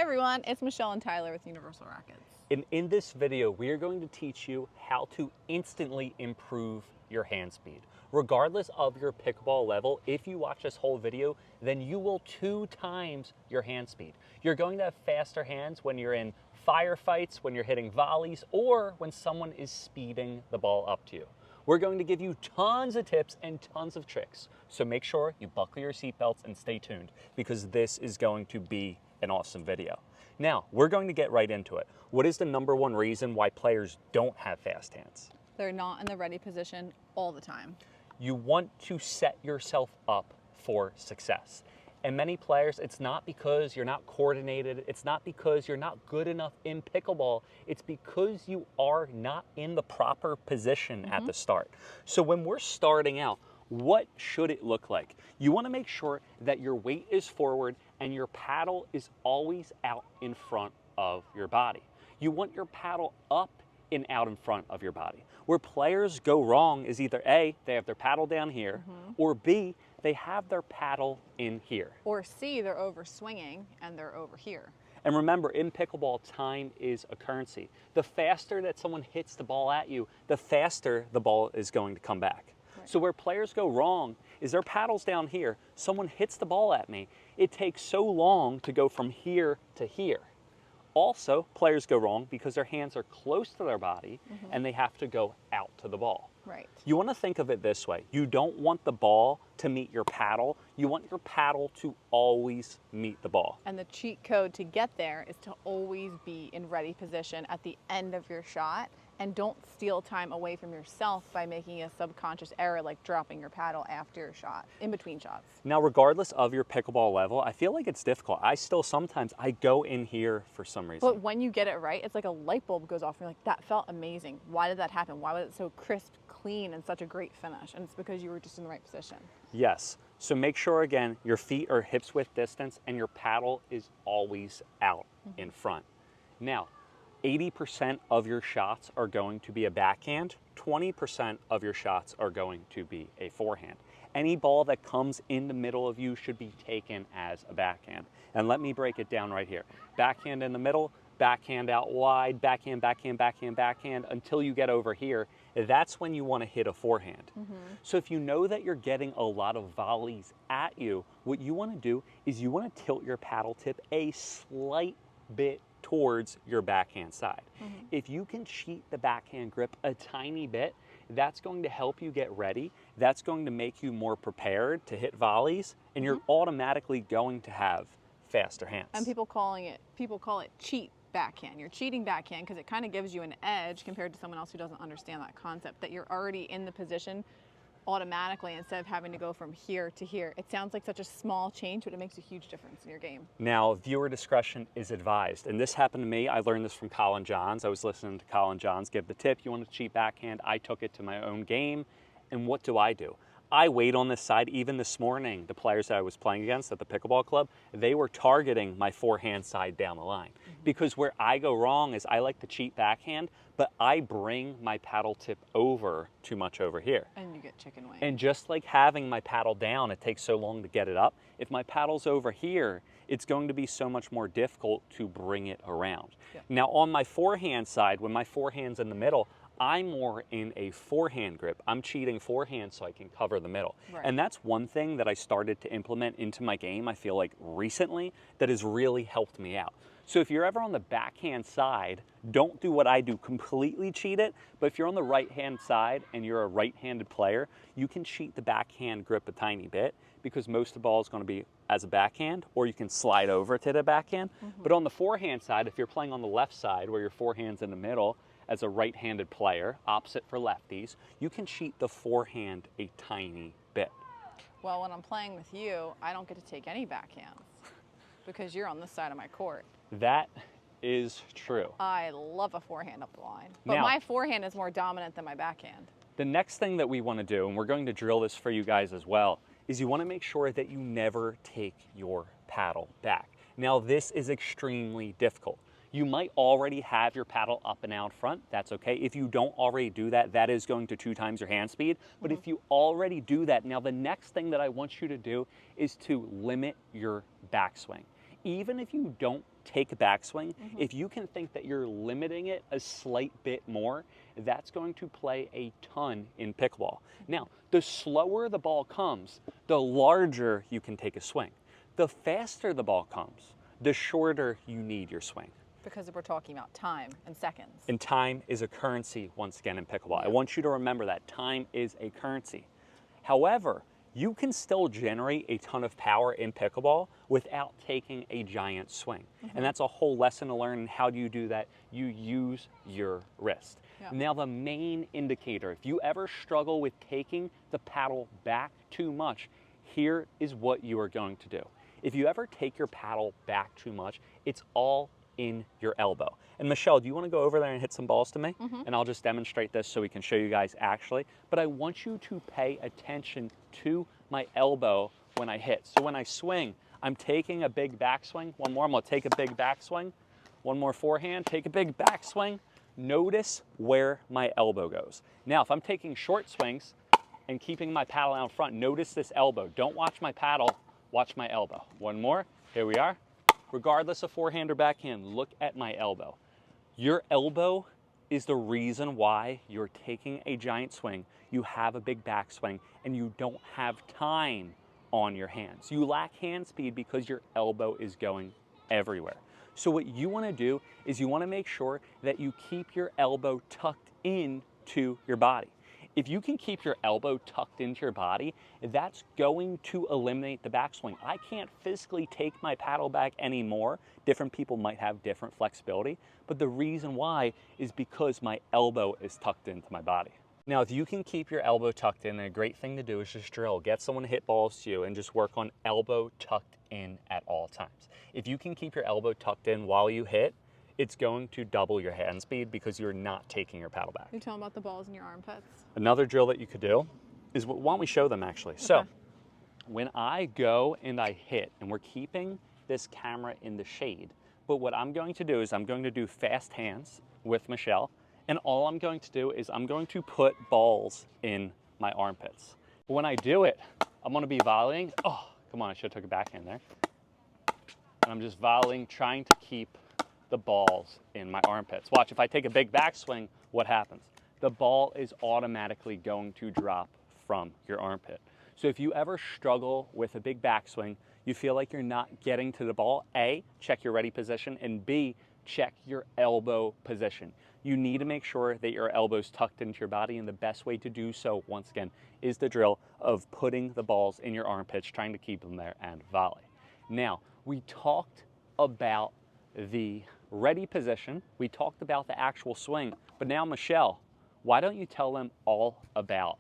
everyone, it's Michelle and Tyler with Universal Rackets. And in this video, we are going to teach you how to instantly improve your hand speed. Regardless of your pickleball level, if you watch this whole video, then you will 2 times your hand speed. You're going to have faster hands when you're in firefights, when you're hitting volleys, or when someone is speeding the ball up to you. We're going to give you tons of tips and tons of tricks. So make sure you buckle your seatbelts and stay tuned because this is going to be an awesome video. Now, we're going to get right into it. What is the #1 reason why players don't have fast hands? They're not in the ready position all the time. You want to set yourself up for success. And many players, it's not because you're not coordinated, it's not because you're not good enough in pickleball, it's because you are not in the proper position at the start. So when we're starting out, what should it look like? You want to make sure that your weight is forward and your paddle is always out in front of your body. You want your paddle up and out in front of your body. Where players go wrong is either A, they have their paddle down here, or B, they have their paddle in here. Or C, they're over swinging and they're over here. And remember, in pickleball, time is a currency. The faster that someone hits the ball at you, the faster the ball is going to come back. So where players go wrong is their paddle's down here. Someone hits the ball at me. It takes so long to go from here to here. Also, players go wrong because their hands are close to their body and they have to go out to the ball. Right. You want to think of it this way. You don't want the ball to meet your paddle. You want your paddle to always meet the ball. And the cheat code to get there is to always be in ready position at the end of your shot, and don't steal time away from yourself by making a subconscious error like dropping your paddle after your shot, in between shots. Now, regardless of your pickleball level, I feel like it's difficult. Sometimes I go in here for some reason. But when you get it right, it's like a light bulb goes off and you're like, that felt amazing. Why did that happen? Why was it so crisp, clean, and such a great finish? And it's because you were just in the right position. Yes. So make sure, again, your feet are hips width distance and your paddle is always out in front. Now, 80% of your shots are going to be a backhand, 20% of your shots are going to be a forehand. Any ball that comes in the middle of you should be taken as a backhand. And let me break it down right here. Backhand in the middle, backhand out wide, backhand, backhand, backhand, backhand, until you get over here. That's when you want to hit a forehand. So if you know that you're getting a lot of volleys at you, what you want to do is you want to tilt your paddle tip a slight bit towards your backhand side. If you can cheat the backhand grip a tiny bit, that's going to help you get ready. That's going to make you more prepared to hit volleys, and you're automatically going to have faster hands. And people call it cheat backhand. You're cheating backhand because it kind of gives you an edge compared to someone else who doesn't understand that concept, that you're already in the position automatically instead of having to go from here to here. It sounds like such a small change, but it makes a huge difference in your game. Now, viewer discretion is advised. And this happened to me. I learned this from Colin Johns. I was listening to Colin Johns give the tip, you want to cheat backhand. I took it to my own game. And what do? I wait on this side. Even this morning, the players that I was playing against at the pickleball club, they were targeting my forehand side down the line. Because where I go wrong is I like to cheat backhand, but I bring my paddle tip over too much over here. And you get chicken wing. And just like having my paddle down, it takes so long to get it up. If my paddle's over here, it's going to be so much more difficult to bring it around. Now on my forehand side, when my forehand's in the middle, I'm more in a forehand grip. I'm cheating forehand so I can cover the middle. And that's one thing that I started to implement into my game, I feel like recently, that has really helped me out. So if you're ever on the backhand side, don't do what I do, completely cheat it. But if you're on the right-hand side and you're a right-handed player, you can cheat the backhand grip a tiny bit because most of the ball is going to be as a backhand, or you can slide over to the backhand. But on the forehand side, if you're playing on the left side where your forehand's in the middle, as a right-handed player, opposite for lefties, you can cheat the forehand a tiny bit. Well, when I'm playing with you, I don't get to take any backhands because you're on this side of my court. That is true. I love a forehand up the line, but Now, my forehand is more dominant than my backhand. The next thing that we want to do, and we're going to drill this for you guys as well, is you want to make sure that you never take your paddle back. Now, this is extremely difficult. You might already have your paddle up and out front. That's okay. If you don't already do that, that is going to 2 times your hand speed. But if you already do that, now the next thing that I want you to do is to limit your backswing. even if you don't take a backswing, if you can think that you're limiting it a slight bit more, that's going to play a ton in pickleball. Now, the slower the ball comes, the larger you can take a swing. The faster the ball comes, the shorter you need your swing. Because we're talking about time and seconds. And time is a currency, once again, in pickleball. I want you to remember that time is a currency. However, you can still generate a ton of power in pickleball without taking a giant swing. And that's a whole lesson to learn. And how do you do that? You use your wrist. Now, the main indicator, if you ever struggle with taking the paddle back too much, here is what you are going to do. If you ever take your paddle back too much, it's all in your elbow. And Michelle, do you want to go over there and hit some balls to me? And I'll just demonstrate this so we can show you guys actually. But I want you to pay attention to my elbow when I hit. So when I swing, I'm taking a big backswing. One more, I'm gonna take a big backswing. One more forehand, take a big backswing. Notice where my elbow goes. Now, if I'm taking short swings and keeping my paddle out front, notice this elbow. Don't watch my paddle, watch my elbow. One more, here we are. Regardless of forehand or backhand, look at my elbow. Your elbow is the reason why you're taking a giant swing, you have a big backswing, and you don't have time on your hands. You lack hand speed because your elbow is going everywhere. So what you want to do is you want to make sure that you keep your elbow tucked into your body. If you can keep your elbow tucked into your body, that's going to eliminate the backswing. I can't physically take my paddle back anymore. Different people might have different flexibility, but the reason why is because my elbow is tucked into my body. Now, if you can keep your elbow tucked in, a great thing to do is just drill. Get someone to hit balls to you and just work on elbow tucked in at all times. If you can keep your elbow tucked in while you hit, it's going to double your hand speed because you're not taking your paddle back. You're talking about the balls in your armpits. Another drill that you could do is, why don't we show them actually? Okay. So when I go and I hit, and we're keeping this camera in the shade, but what I'm going to do is I'm going to do fast hands with Michelle, and all I'm going to do is I'm going to put balls in my armpits. But when I do it, I'm going to be volleying. Oh, come on, I should have took a backhand there. And I'm just volleying, trying to keep the balls in my armpits. Watch, if I take a big backswing, what happens? The ball is automatically going to drop from your armpit. So if you ever struggle with a big backswing, you feel like you're not getting to the ball, A, check your ready position, and B, check your elbow position. You need to make sure that your elbow's tucked into your body, and the best way to do so, once again, is the drill of putting the balls in your armpits, trying to keep them there, and volley. Now, we talked about the ready position, we talked about the actual swing, but now, Michelle, why don't you tell them all about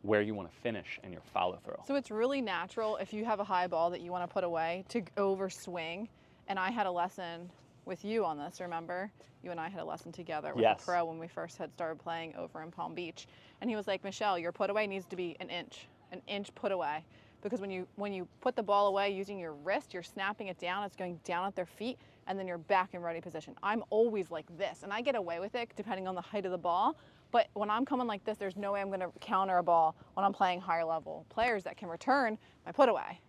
where you want to finish in your follow through? So it's really natural if you have a high ball that you want to put away to overswing. And I had a lesson with you on this, remember? You and I had a lesson together with a pro when we first had started playing over in Palm Beach. And he was like, Michelle, your put away needs to be an inch put away. Because when you put the ball away using your wrist, you're snapping it down, it's going down at their feet, and then you're back in ready position. I'm always like this, and I get away with it depending on the height of the ball, but when I'm coming like this, there's no way I'm gonna counter a ball when I'm playing higher level players that can return my put away.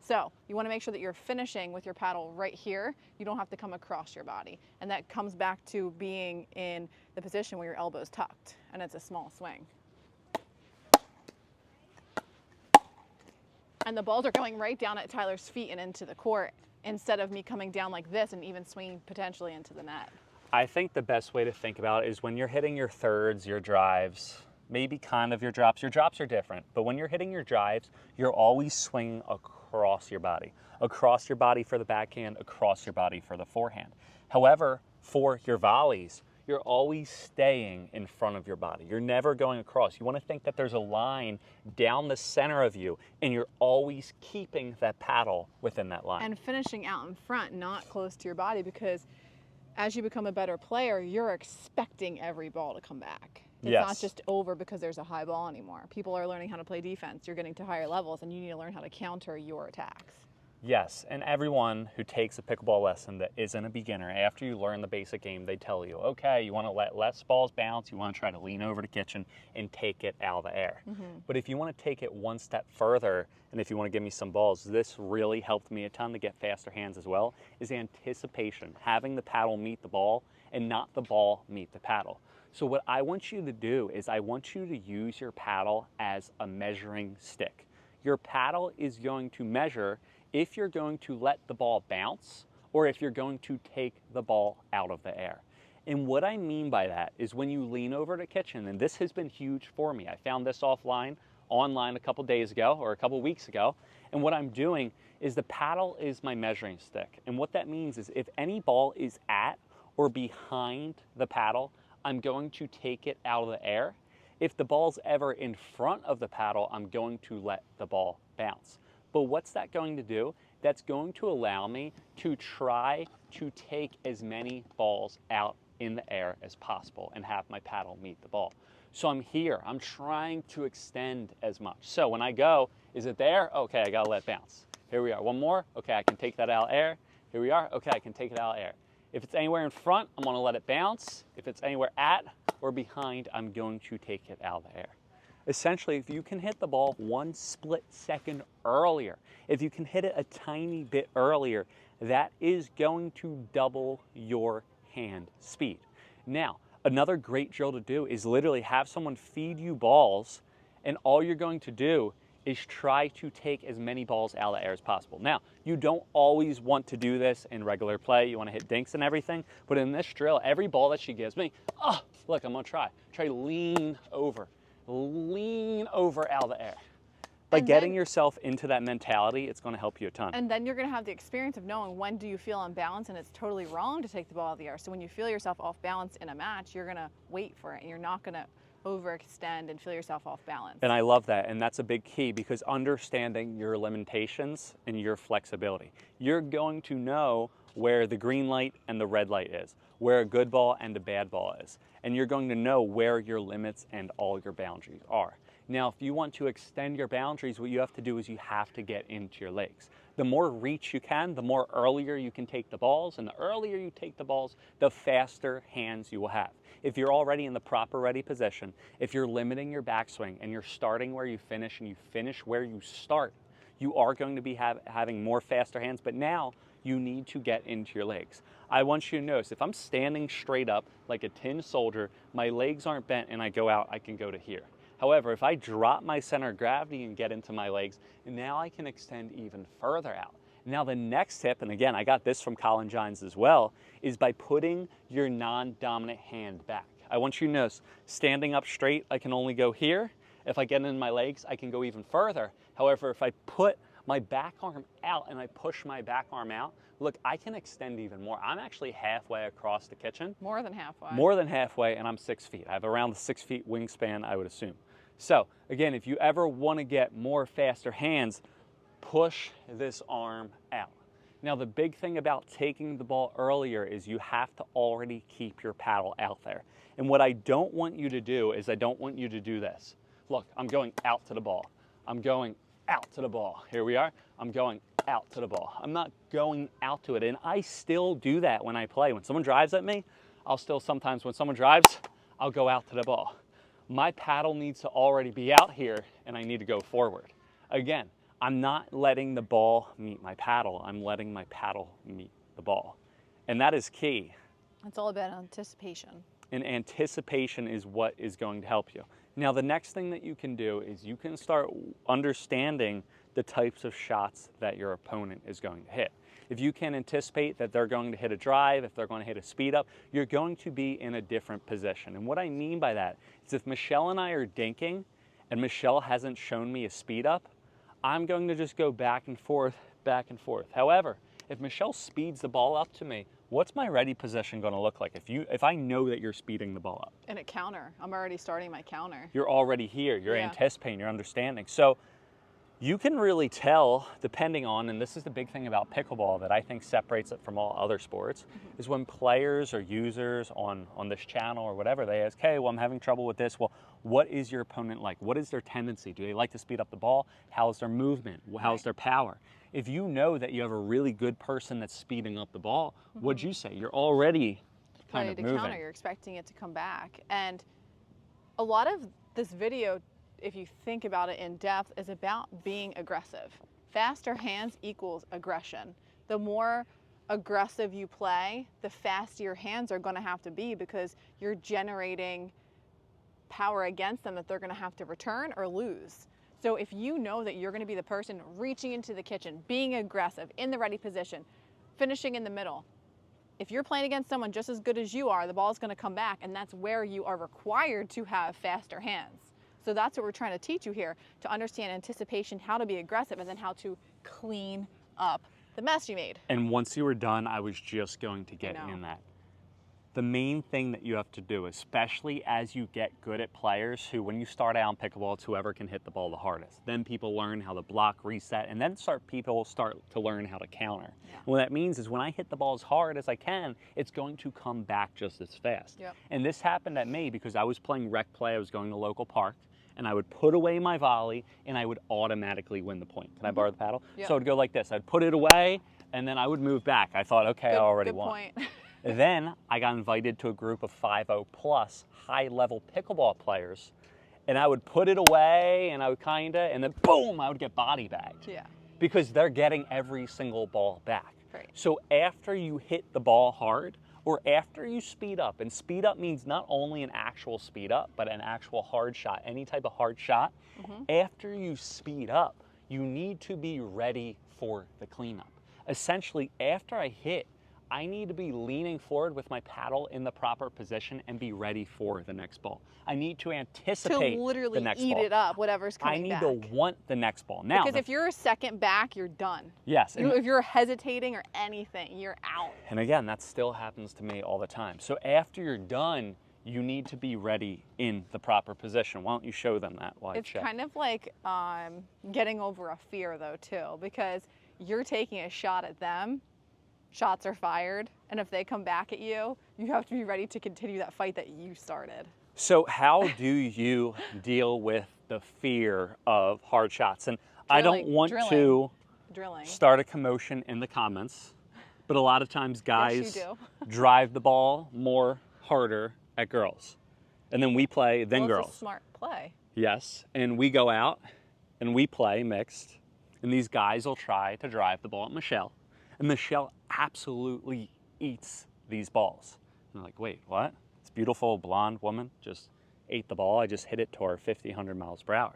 So you wanna make sure that you're finishing with your paddle right here. You don't have to come across your body. And that comes back to being in the position where your elbow's tucked, and it's a small swing. And the balls are going right down at Tyler's feet and into the court instead of me coming down like this and even swinging potentially into the net. I think the best way to think about it is when you're hitting your thirds, your drives, maybe kind of your drops are different, but when you're hitting your drives, you're always swinging across your body for the backhand, across your body for the forehand. However, for your volleys, you're always staying in front of your body. You're never going across. You want to think that there's a line down the center of you, and you're always keeping that paddle within that line. And finishing out in front, not close to your body, because as you become a better player, you're expecting every ball to come back. It's not just over because there's a high ball anymore. People are learning how to play defense. You're getting to higher levels, and you need to learn how to counter your attacks. Yes, and everyone who takes a pickleball lesson that isn't a beginner, after you learn the basic game, they tell you, okay, you want to let less balls bounce, you want to try to lean over the kitchen and take it out of the air. But if you want to take it one step further, and if you want to give me some balls, this really helped me a ton to get faster hands as well, is anticipation, having the paddle meet the ball and not the ball meet the paddle. So what I want you to do is I want you to use your paddle as a measuring stick. Your paddle is going to measure if you're going to let the ball bounce or if you're going to take the ball out of the air. And what I mean by that is when you lean over the kitchen, and this has been huge for me. I found this online a couple days ago or a couple weeks ago, and what I'm doing is the paddle is my measuring stick. And what that means is if any ball is at or behind the paddle, I'm going to take it out of the air. If the ball's ever in front of the paddle, I'm going to let the ball bounce. But what's that going to do? That's going to allow me to try to take as many balls out in the air as possible and have my paddle meet the ball. So I'm here, I'm trying to extend as much. So when I go, is it there? Okay, I gotta let it bounce. Here we are, one more. Okay, I can take that out of air. Here we are, okay, I can take it out of air. If it's anywhere in front, I'm gonna let it bounce. If it's anywhere at or behind, I'm going to take it out of the air. Essentially, if you can hit the ball one split second earlier, if you can hit it a tiny bit earlier, that is going to double your hand speed. Now, another great drill to do is literally have someone feed you balls, and all you're going to do is try to take as many balls out of the air as possible. Now, you don't always want to do this in regular play. You want to hit dinks and everything, but in this drill, every ball that she gives me, look, I'm gonna try to lean over out of the air. By getting yourself into that mentality, it's going to help you a ton. And then you're going to have the experience of knowing when do you feel unbalanced and it's totally wrong to take the ball out of the air. So when you feel yourself off balance in a match, you're going to wait for it and you're not going to overextend and feel yourself off balance. And I love that, and that's a big key, because understanding your limitations and your flexibility. You're going to know where the green light and the red light is, where a good ball and a bad ball is, and you're going to know where your limits and all your boundaries are. Now, if you want to extend your boundaries, what you have to do is you have to get into your legs. The more reach you can, the more earlier you can take the balls, and the earlier you take the balls, the faster hands you will have. If you're already in the proper ready position, if you're limiting your backswing and you're starting where you finish and you finish where you start, you are going to be having more faster hands, but now you need to get into your legs. I want you to notice, if I'm standing straight up like a tin soldier, my legs aren't bent and I go out, I can go to here. However, if I drop my center of gravity and get into my legs, now I can extend even further out. Now the next tip, and again, I got this from Colin Gines as well, is by putting your non-dominant hand back. I want you to notice, standing up straight, I can only go here. If I get in my legs, I can go even further. However, if I put my back arm out and I push my back arm out, look, I can extend even more. I'm actually halfway across the kitchen. More than halfway. More than halfway, and I'm 6 feet. I have around the 6 feet wingspan, I would assume. So again, if you ever want to get more faster hands, push this arm out. Now the big thing about taking the ball earlier is you have to already keep your paddle out there. And what I don't want you to do is I don't want you to do this. Look, I'm going out to the ball. I'm going out to the ball. Here we are. I'm going out to the ball. I'm not going out to it. And I still do that when I play. When someone drives at me, I'll still sometimes, when someone drives, I'll go out to the ball. My paddle needs to already be out here and I need to go forward. Again, I'm not letting the ball meet my paddle. I'm letting my paddle meet the ball. And that is key. It's all about anticipation. And anticipation is what is going to help you. Now, the next thing that you can do is you can start understanding the types of shots that your opponent is going to hit. If you can anticipate that they're going to hit a drive, if they're going to hit a speed up, you're going to be in a different position. And what I mean by that is if Michelle and I are dinking and Michelle hasn't shown me a speed up, I'm going to just go back and forth, back and forth. However, if Michelle speeds the ball up to me, what's my ready position going to look like if I know that you're speeding the ball up? And a counter. I'm already starting my counter. You're already here. You're anticipating. You're understanding. So you can really tell, depending on, and this is the big thing about pickleball that I think separates it from all other sports, is when players or users on this channel or whatever, they ask, hey, well, I'm having trouble with this. Well, what is your opponent like? What is their tendency? Do they like to speed up the ball? How's their movement? How's their power? if you know that you have a really good person that's speeding up the ball, what'd you say? You're already kind ready of to moving. counter. You're expecting it to come back. And a lot of this video, if you think about it in depth, is about being aggressive. Faster hands equals aggression. The more aggressive you play, the faster your hands are going to have to be, because you're generating power against them that they're going to have to return or lose. So if you know that you're going to be the person reaching into the kitchen, being aggressive, in the ready position, finishing in the middle, if you're playing against someone just as good as you are, the ball is going to come back, and that's where you are required to have faster hands. So that's what we're trying to teach you here, to understand anticipation, how to be aggressive, and then how to clean up the mess you made. And once you were done, I was just going to get in that. The main thing that you have to do, especially as you get good at players who, when you start out in pickleball, it's whoever can hit the ball the hardest. Then people learn how to block, reset, and then people start to learn how to counter. Yeah. And what that means is when I hit the ball as hard as I can, it's going to come back just as fast. Yep. And this happened at me because I was playing rec play. I was going to local park, and I would put away my volley, and I would automatically win the point. Can I borrow the paddle? Yep. So I would go like this. I'd put it away, and then I would move back. I thought, okay, I already good won. Point. Then I got invited to a group of 5-0 plus high-level pickleball players, and I would put it away, and I would and then boom, I would get body bagged. Yeah. Because they're getting every single ball back. Right. So after you hit the ball hard, or after you speed up, and speed up means not only an actual speed up, but an actual hard shot, any type of hard shot, after you speed up, you need to be ready for the cleanup. Essentially, after I hit, I need to be leaning forward with my paddle in the proper position and be ready for the next ball. I need to anticipate to literally the next eat ball. it up, whatever's coming back. I need to want the next ball. Now, because if you're a second back, you're done. Yes. If you're hesitating or anything, you're out. And again, that still happens to me all the time. So after you're done, you need to be ready in the proper position. Why don't you show them that while I check? It's kind of like getting over a fear, though, too, because you're taking a shot at them. Shots are fired, and if they come back at you, you have to be ready to continue that fight that you started. So how do you deal with the fear of hard shots? And I don't want to start a commotion in the comments, but a lot of times guys drive the ball more harder at girls. And then we play girls. It's a smart play. Yes, and we go out and we play mixed, and these guys will try to drive the ball at Michelle. And Michelle absolutely eats these balls. And they're like, wait, what? This beautiful blonde woman just ate the ball. I just hit it to her 50, 100 miles per hour.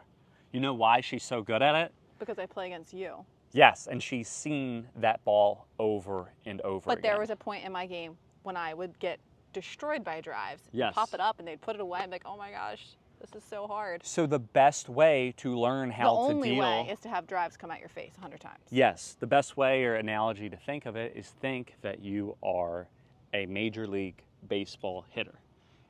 You know why she's so good at it? Because I play against you. Yes, and she's seen that ball over and over again. But there was a point in my game when I would get destroyed by drives. Yes. Pop it up and they'd put it away. I'm like, oh my gosh, this is so hard. So the best way to learn how to deal... The only way is to have drives come at your face 100 times. Yes, the best way or analogy to think of it is think that you are a Major League Baseball hitter.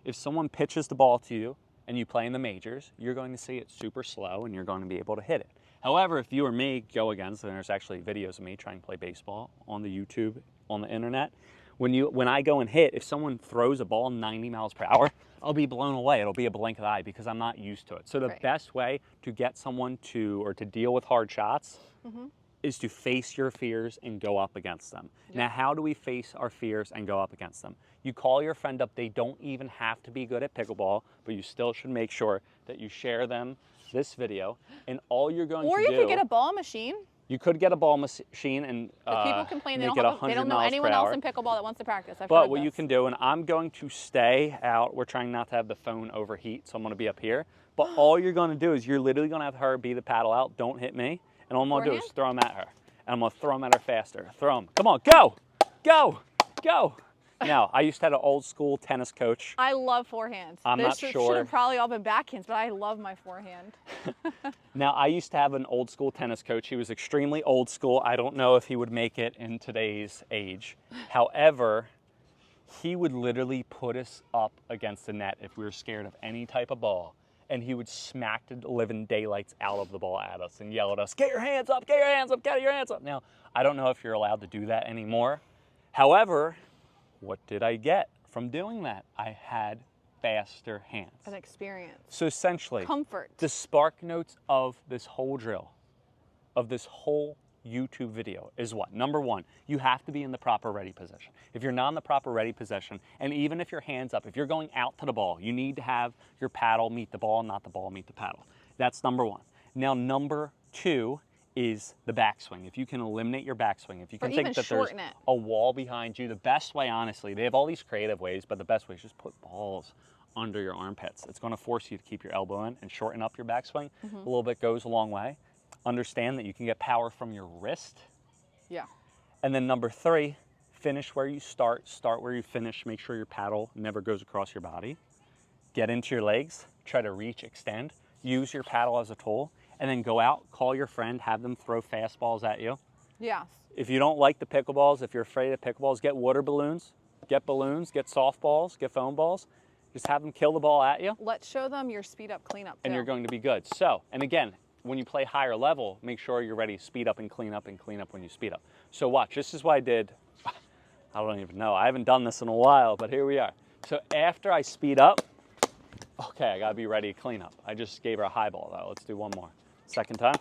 If someone pitches the ball to you and you play in the majors, you're going to see it super slow and you're going to be able to hit it. However, if you or me go against, and there's actually videos of me trying to play baseball on the YouTube, on the internet, when I go and hit, if someone throws a ball 90 miles per hour, I'll be blown away. It'll be a blink of the eye because I'm not used to it. So the best way to get someone to deal with hard shots is to face your fears and go up against them. Now, how do we face our fears and go up against them? You call your friend up. They don't even have to be good at pickleball, but you still should make sure that you share them this video, and all you're going to do... Or you could get a ball machine. You could get a ball machine and people complain they make it 100 they don't know miles anyone per else hour. in pickleball that wants to practice. But what you can do, and I'm going to stay out. We're trying not to have the phone overheat, so I'm going to be up here. But all you're going to do is you're literally going to have her be the paddle out. Don't hit me. And all I'm going to do is throw them at her. And I'm going to throw them at her faster. Throw them. Come on, go, go, go. Now, I used to have an old school tennis coach. I love forehands. I'm not should sure. have probably all been backhands, but I love my forehand. Now, I used to have an old school tennis coach. He was extremely old school. I don't know if he would make it in today's age. However, he would literally put us up against the net if we were scared of any type of ball. And he would smack the living daylights out of the ball at us and yell at us, get your hands up, get your hands up, get your hands up. Now, I don't know if you're allowed to do that anymore. However, what did I get from doing that? I had faster hands. An experience. So essentially, comfort. The spark notes of this whole drill, of this whole YouTube video is what? Number one, you have to be in the proper ready position. If you're not in the proper ready position, and even if your hand's up, if you're going out to the ball, you need to have your paddle meet the ball, not the ball meet the paddle. That's number one. Now, number two is the backswing. If you can eliminate your backswing, if you can think that there's a wall behind you, the best way, honestly, they have all these creative ways, but the best way is just put balls under your armpits. It's going to force you to keep your elbow in and shorten up your backswing. A little bit goes a long way. Understand that you can get power from your wrist. Yeah. And then number three, finish where you start where you finish. Make sure your paddle never goes across your body. Get into your legs, try to reach, extend, use your paddle as a tool, and then go out, call your friend, have them throw fastballs at you. Yes. If you don't like the pickleballs, if you're afraid of pickleballs, get water balloons, get softballs, get foam balls. Just have them kill the ball at you. Let's show them your speed up, clean up, and you're going to be good. So, and again, when you play higher level, make sure you're ready to speed up and clean up when you speed up. So watch, this is what I did. I don't even know. I haven't done this in a while, but here we are. So after I speed up, okay, I gotta be ready to clean up. I just gave her a high ball though. Let's do one more. Second time.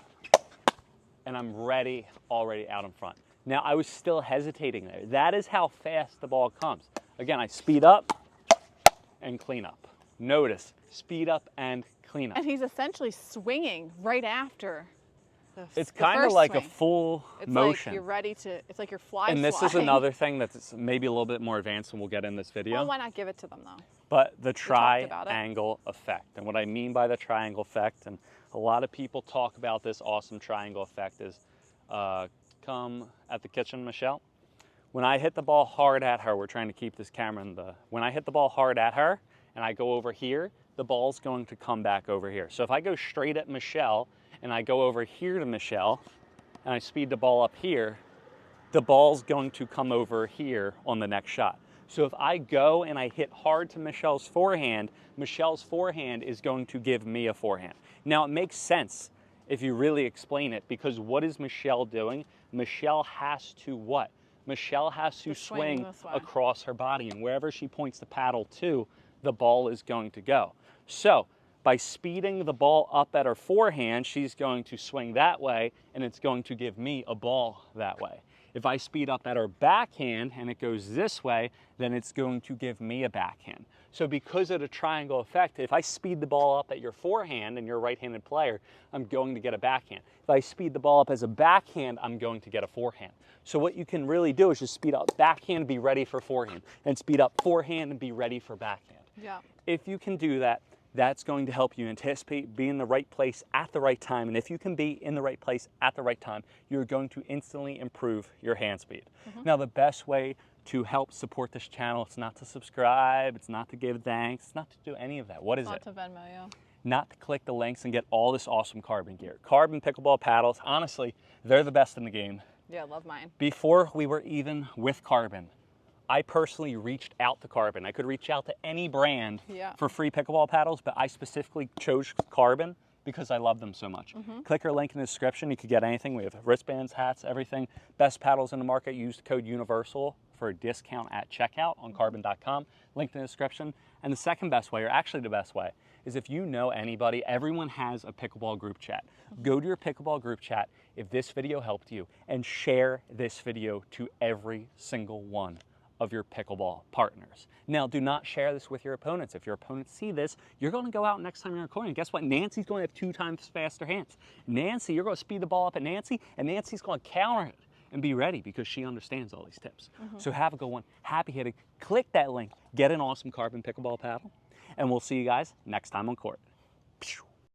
And I'm ready, already out in front. Now I was still hesitating there. That is how fast the ball comes. Again, I speed up and clean up. Notice, speed up and clean up. And he's essentially swinging right after. It's kind of like swing. A full it's motion. Like you're ready to, it's like you're fly And this flying. is another thing that's maybe a little bit more advanced and we'll get in this video. Well, why not give it to them though? But the triangle effect. And what I mean by the triangle effect, and a lot of people talk about this awesome triangle effect, is come at the kitchen, Michelle. When I hit the ball hard at her, we're trying to keep this camera in the, when I hit the ball hard at her and I go over here, the ball's going to come back over here. So if I go straight at Michelle and I go over here to Michelle and I speed the ball up here, the ball's going to come over here on the next shot. So if I go and I hit hard to Michelle's forehand is going to give me a forehand. Now it makes sense if you really explain it, because what is Michelle doing? Michelle has to what? Michelle has to swing across her body, and wherever she points the paddle to, the ball is going to go. So by speeding the ball up at her forehand, she's going to swing that way, and it's going to give me a ball that way. If I speed up at her backhand and it goes this way, then it's going to give me a backhand. So because of the triangle effect, if I speed the ball up at your forehand and you're a right-handed player, I'm going to get a backhand. If I speed the ball up as a backhand, I'm going to get a forehand. So what you can really do is just speed up backhand and be ready for forehand, and speed up forehand and be ready for backhand. Yeah. If you can do that, that's going to help you anticipate, be in the right place at the right time. And if you can be in the right place at the right time, you're going to instantly improve your hand speed. Now, the best way to help support this channel, it's not to subscribe, it's not to give thanks, it's not to do any of that. What is it? Not to Venmo, yeah. Not to click the links and get all this awesome carbon gear. Carbon pickleball paddles, honestly, they're the best in the game. Yeah, I love mine. Before we were even with Carbon, I personally reached out to Carbon. I could reach out to any brand for free pickleball paddles, but I specifically chose Carbon because I love them so much. Click our link in the description. You could get anything. We have wristbands, hats, everything. Best paddles in the market. Use the code UNIVERSAL for a discount at checkout on carbon.com. Link in the description. And the second best way, or actually the best way, is if you know anybody, everyone has a pickleball group chat. Go to your pickleball group chat if this video helped you, and share this video to every single one of your pickleball partners. Now, do not share this with your opponents. If your opponents see this, you're going to go out next time you're recording. Guess what? Nancy's going to have 2 times faster hands. Nancy, you're going to speed the ball up at Nancy, and Nancy's going to counter it and be ready because she understands all these tips. So have a good one. Happy hitting. Click that link. Get an awesome Carbon pickleball paddle, and we'll see you guys next time on court.